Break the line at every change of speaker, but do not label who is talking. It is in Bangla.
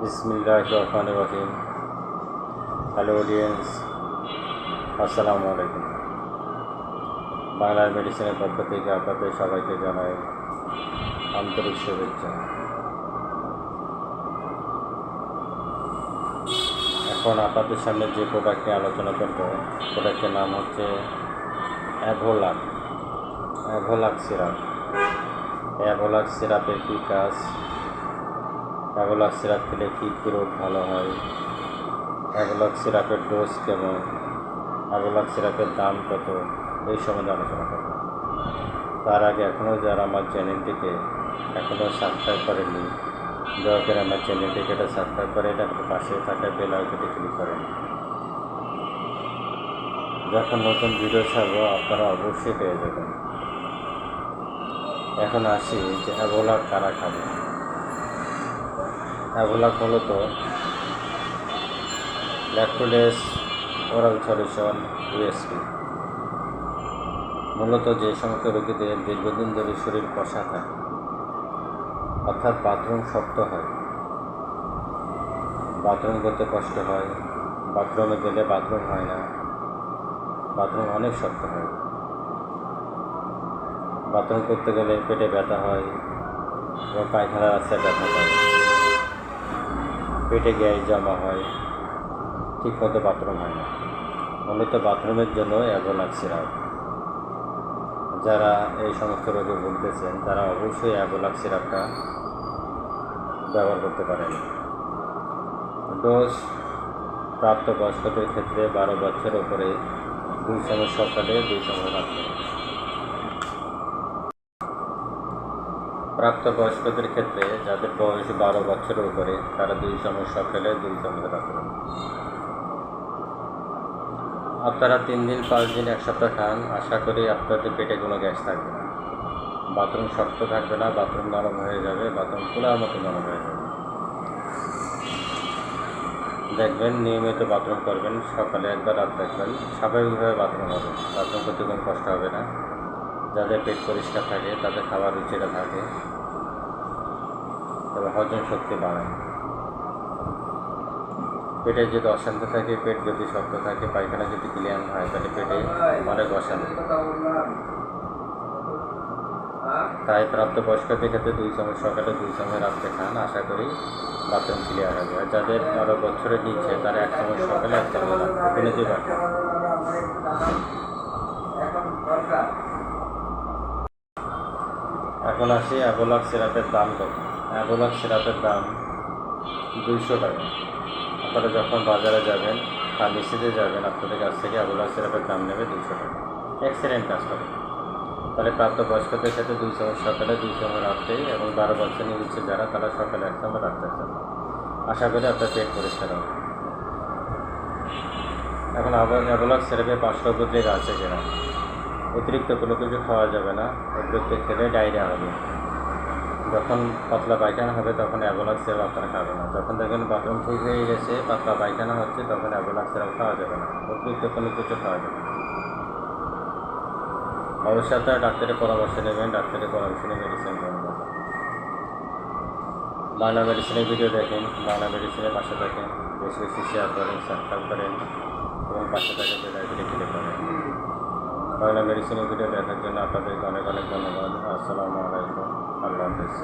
বিসমিল্লাহির রহমানির রহিম। হ্যালো অডিয়েন্স, আসসালামু আলাইকুম। বাংলার মেডিসিনের পক্ষ থেকে আপনাদের সবাইকে জানাই আন্তরিক শুভেচ্ছা। এখন আপনাদের সামনে যে প্রোডাক্ট নিয়ে আলোচনা করব, প্রোডাক্টের নাম হচ্ছে অ্যাভোলাক সিরাপ। অ্যাভোলাক সিরাপের কী কাজ, অ্যাভোলাক সিরাপ খেলে কী কী রোগ ভালো হয়, অ্যাভোলাক সিরাপের ডোজ কেমন, অ্যাভোলাক সিরাপের দাম কত, এই সম্বন্ধে আলোচনা করব। তার আগে এখনও যারা আমার চ্যানেলটিকে এখনও সাবস্ক্রাইব করেননি, দয়া করে আমার চ্যানেলটিকে এটা সাবস্ক্রাইব করে এটা পাশে থাকা বেল আইকনটি ক্লিক করেন। যখন নতুন ভিডিও ছাড়বো আপনারা অবশ্যই পেয়ে যাবেন। এখন আসি যে অ্যাভোলাক কারা খাবে। অ্যাভোলাক মূলত ল্যাক্টোলেস ওরাল সলিউশন ইউএসপি। মূলত যে সমস্ত রোগীদের দীর্ঘদিন ধরে শরীর কষা থাকে, অর্থাৎ বাথরুম শক্ত হয়, বাথরুম করতে কষ্ট হয়, বাথরুমে গেলে বাথরুম হয় না, বাথরুম অনেক শক্ত হয়, বাথরুম করতে গেলে পেটে ব্যথা হয় এবং পায়খানার রাস্তায় ব্যথা হয়, পেটে গ্যাস জমা হয়, ঠিকমতো বাথরুম হয় না। মূলত বাথরুমের জন্য অ্যাভোলাক সিরাপ। যারা এই সমস্ত রোগে ভুগতেছেন তারা অবশ্যই অ্যাভোলাক সিরাপটা ব্যবহার করতে পারেন। ডোজ প্রাপ্তবয়স্কদের ক্ষেত্রে 12 বছর উপরে 2 চামচ সকালে 2 চামচ রাত্রে। প্রাপ্তবয়স্কদের ক্ষেত্রে যাদের বয়স 12 বছরের উপরে তারা 2 চামচ সকালে 2 চামচ রাত্রে। আপনারা 3 দিন 5 দিন 1 সপ্তাহ খান, আশা করি আপনাদের পেটে কোনো গ্যাস থাকবে না, বাথরুম শক্ত থাকবে না, বাথরুম নরম হয়ে যাবে, বাথরুম খোলার মতো নরম হয়ে যাবে। দেখবেন নিয়মিত বাথরুম করবেন, সকালে একবার রাত দেখবেন, স্বাভাবিকভাবে বাথরুম হবে, বাথরুম করতে কোনো কষ্ট হবে না। যাদের পেট পরিষ্কার থাকে তাদের খাবার রুচিটা থাকে এবং হজম শক্তি বাড়ায়। পেটে যদি অশান্তি থাকে, পেট যদি শক্ত থাকে, পায়খানা যদি ক্লিয়ার হয় তাহলে পেটে অনেক অশান্তি। তাই প্রাপ্তবয়স্কদের ক্ষেত্রে 2 চামচ সকালে 2 চামচ রাত্রে খান, আশা করি বাথরুম ক্লিয়ার হবে। আর যাদের 12 বছরের নিচে তারা 1 চামচ সকালে 1 চামচ রাত্রে, দিনে 2 বার খান। এখন আসি অ্যাভোলাক সিরাপের দাম কত। অ্যাভোলাক সিরাপের দাম 200 টাকা। আপনারা যখন বাজারে যাবেন, ফার্মেসিতে যাবেন, আপনাদের কাছ থেকে অ্যাভোলাক সিরাপের দাম নেবে 200 টাকা। এক্সিলেন্ট কাজ করে। তাহলে প্রাপ্তবয়স্কদের ক্ষেত্রে 2 চামচ সকালে 2 চামচ রাত্রে এবং 12 বছর নিচে যারা তারা সকালে 1 চামচ রাত্রে 1 চামচ। আশা করি আপনার পেট পরিষ্কার হবে। এখন অ্যাভোলাক সিরাপে 5টা উপদ্রব আছে কিনা। অতিরিক্ত কোনো কিছু খাওয়া যাবে না, অতিরিক্ত খেলে ডায়রিয়া হবে। যখন পাতলা পায়খানা হবে তখন অ্যাভোলাক সিরাপ আপনারা খাবেন না। যখন দেখেন বাথরুম ঠিক হয়ে গেছে, পাতলা পায়খানা হচ্ছে, তখন অ্যাভোলাক সিরাপ খাওয়া যাবে না, অতিরিক্ত কোনো কিছু খাওয়া যাবে না। অবশ্যই আপনারা ডাক্তারের পরামর্শ নেবেন, ডাক্তারের পরামর্শ নিয়ে মেডিসিন গ্রহণ করবেন। বাংলা মেডিসিনের ভিডিও দেখেন, বাংলা মেডিসিনের পাশে দেখেন, বেশি বেশি শেয়ার করেন, সাবস্ক্রাইব করেন এবং পাশে থাকে বেল আইকনটি ক্লিক করেন। বাংলা মেডিসিনের ভিডিও দেখার জন্য আপনাদেরকে অনেক অনেক ধন্যবাদ। আসসালামু আলাইকুম, আল্লাহ হাফেজ।